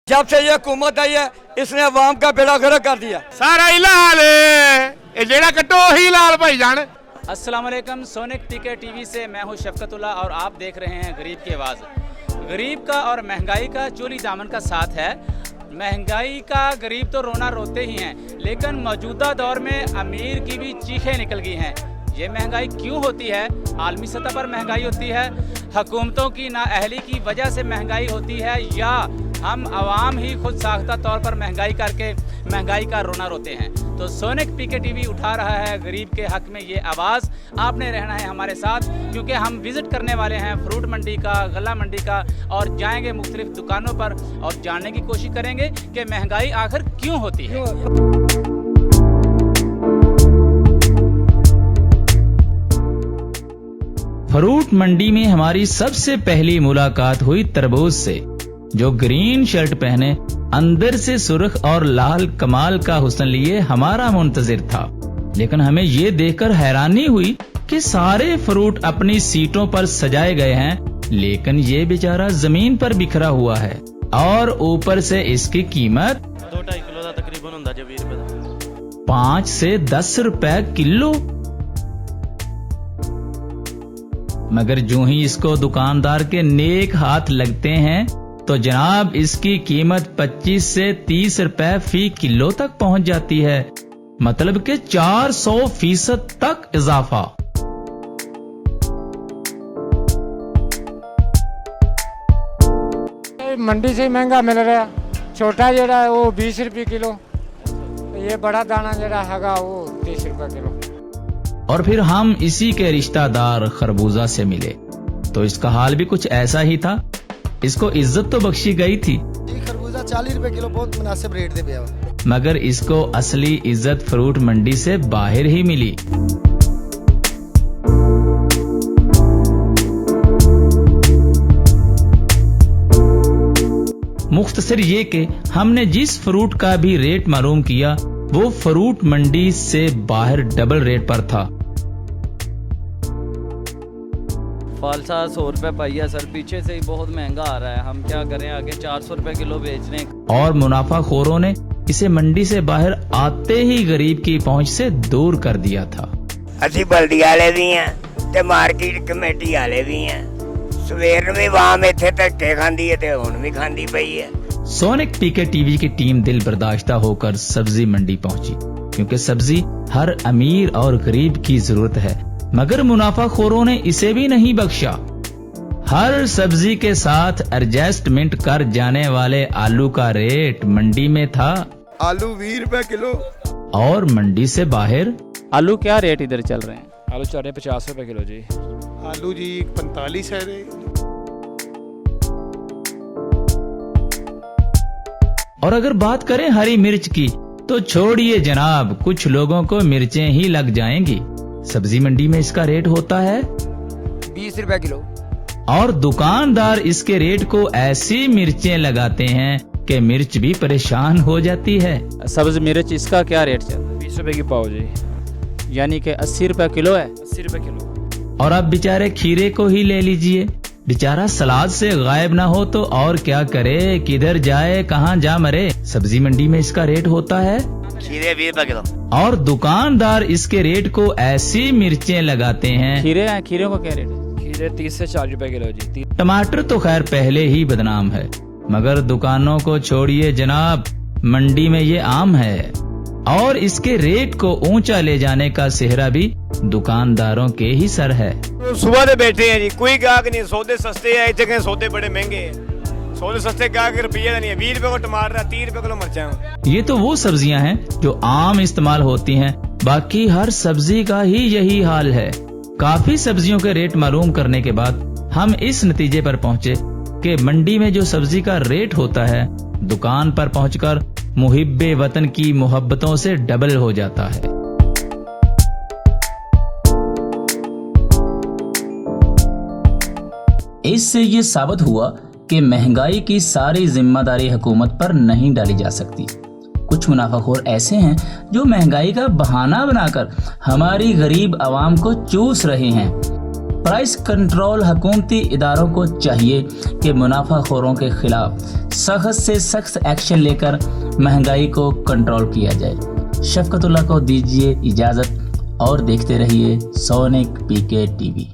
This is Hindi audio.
जब से ये हुकूमत आई है इसने अवाम का बेड़ा गर्क कर दिया। सारा ही लाल है, जेड़ा कट्टो ही लाल भाईजान। अस्सलाम वालेकुम, सोनिक पीके टीवी से मैं हूं शफकतुल्लाह और आप देख रहे हैं गरीब की आवाज़। गरीब का और महंगाई का चोली दामन का साथ है। महंगाई का गरीब तो रोना रोते ही हैं, लेकिन मौजूदा दौर में अमीर की भी चीखें निकल गई हैं। ये महंगाई क्यों होती है? आलमी सतह पर महंगाई होती है, हुकूमतों की नाअहली की वजह से महंगाई होती है, या हम आवाम ही खुद साख्ता तौर पर महंगाई करके महंगाई का रोना रोते हैं? तो सोनिक पीके टीवी उठा रहा है गरीब के हक में ये आवाज़। आपने रहना है हमारे साथ, क्योंकि हम विज़िट करने वाले हैं फ्रूट मंडी का, गला मंडी का, और जाएंगे मुख्तलिफ दुकानों पर और जानने की कोशिश करेंगे कि महंगाई आखिर क्यों होती है। फ्रूट मंडी में हमारी सबसे पहली मुलाकात हुई तरबूज से, जो ग्रीन शर्ट पहने अंदर से सुर्ख और लाल कमाल का हुस्न लिए हमारा मुंतजिर था। लेकिन हमें ये देखकर हैरानी हुई कि सारे फ्रूट अपनी सीटों पर सजाए गए हैं, लेकिन ये बेचारा जमीन पर बिखरा हुआ है। और ऊपर से इसकी कीमत 2-2.5 किलो का तकरीबन होता है 20 रुपए, 5 से 10 रुपए किलो। मगर जो ही इसको दुकानदार के नेक हाथ लगते हैं तो जनाब इसकी कीमत 25 से 30 रुपए फी किलो तक पहुंच जाती है, मतलब कि 400% तक इजाफा। मंडी से महंगा मिल रहा है। छोटा जड़ा है वो 20 रुपए किलो, ये बड़ा दाना जड़ा हैगा वो 30 रुपए किलो। और फिर हम इसी के रिश्तेदार खरबूजा से मिले तो इसका हाल भी कुछ ऐसा ही था। इसको इज्जत तो बख्शी गई थी, खरबूजा 40 रुपए किलो बहुत मुनासिब रेट दे पिया, मगर इसको असली इज्जत फ्रूट मंडी से बाहर ही मिली। मुख्तसर ये कि हमने जिस फ्रूट का भी रेट मालूम किया वो फ्रूट मंडी से बाहर डबल रेट पर था। फालसा 100 रुपए पाइया सर, पीछे से ही बहुत महंगा आ रहा है। हम क्या करें, आगे 400 रुपए किलो बेच रहे हैं। और मुनाफाखोरों ने इसे मंडी से बाहर आते ही गरीब की पहुंच से दूर कर दिया था। ਅਸੀਂ ਬਲਦੀ ਵਾਲੇ ਵੀ ਆ ਤੇ ਮਾਰਕੀਟ ਕਮੇਟੀ ਵਾਲੇ ਵੀ ਆ। ਸਵੇਰ ਨੂੰ ਵੀ ਵਾਮ ਇੱਥੇ ਧੱਕੇ ਖਾਂਦੀ ਹੈ ਤੇ ਹੁਣ ਵੀ ਖਾਂਦੀ ਪਈ ਹੈ। सोनिक पीके टीवी की टीम दिल बर्दाश्ता होकर सब्जी मंडी पहुंची, क्योंकि सब्जी हर अमीर और गरीब की जरूरत है। मगर मुनाफाखोरों ने इसे भी नहीं बख्शा। हर सब्जी के साथ एडजस्टमेंट कर जाने वाले आलू का रेट मंडी में था आलू 20 रुपए किलो। और मंडी से बाहर आलू क्या रेट इधर चल रहे हैं? आलू चल रहे 50 रुपए किलो जी। आलू जी 45 है। और अगर बात करें हरी मिर्च की तो छोड़िए जनाब, कुछ लोगों को मिर्चें ही लग जाएंगी। सब्जी मंडी में इसका रेट होता है 20 रुपए किलो। और दुकानदार इसके रेट को ऐसी मिर्चें लगाते हैं कि मिर्च भी परेशान हो जाती है। सब्ज मिर्च इसका क्या रेट चल रहा है? 20 रुपए की पाव जी, यानी कि 80 रुपए किलो है। 80 रुपए किलो। और अब बेचारे खीरे को ही ले लीजिए, बेचारा सलाद से गायब ना हो तो और क्या करे, किधर जाए कहाँ जा मरे। सब्जी मंडी में इसका रेट होता है खीरे 20 रुपए किलो। और दुकानदार इसके रेट को ऐसी मिर्चें लगाते हैं। खीरे हैं, खीरे को क्या रेट है? खीरे 30 से 40 रुपए किलो जी। टमाटर तो खैर पहले ही बदनाम है, मगर दुकानों को छोड़िए जनाब, मंडी में ये आम है। और इसके रेट को ऊंचा ले जाने का सेहरा भी दुकानदारों के ही सर है। सुबह से बैठे हैं जी, कोई गाहक नहीं। सौदे सस्ते है, इतने सौदे बड़े महंगे हैं। सौदे सस्ते गाहक रुपये नहीं है। 20 रुपए को टमाटर, 30 रुपए किलो मिर्चा। ये तो वो सब्जियां हैं जो आम इस्तेमाल होती हैं, बाकी हर सब्जी का ही यही हाल है। काफी सब्जियों के रेट मालूम करने के बाद हम इस नतीजे पर पहुंचे कि मंडी में जो सब्जी का रेट होता है दुकान पर पहुंचकर मुहिब्बे वतन की मोहब्बतों से डबल हो जाता है। इससे ये साबित हुआ कि महंगाई की सारी जिम्मेदारी हुकूमत पर नहीं डाली जा सकती। कुछ मुनाफाखोर ऐसे हैं जो महंगाई का बहाना बनाकर हमारी गरीब आवाम को चूस रहे हैं। प्राइस कंट्रोल हुकूमती इदारों को चाहिए कि मुनाफाखोरों के खिलाफ सख्त से सख्त एक्शन लेकर महंगाई को कंट्रोल किया जाए। शफकतुल्लाह को दीजिए इजाज़त और देखते रहिए सोनिक पीके टीवी।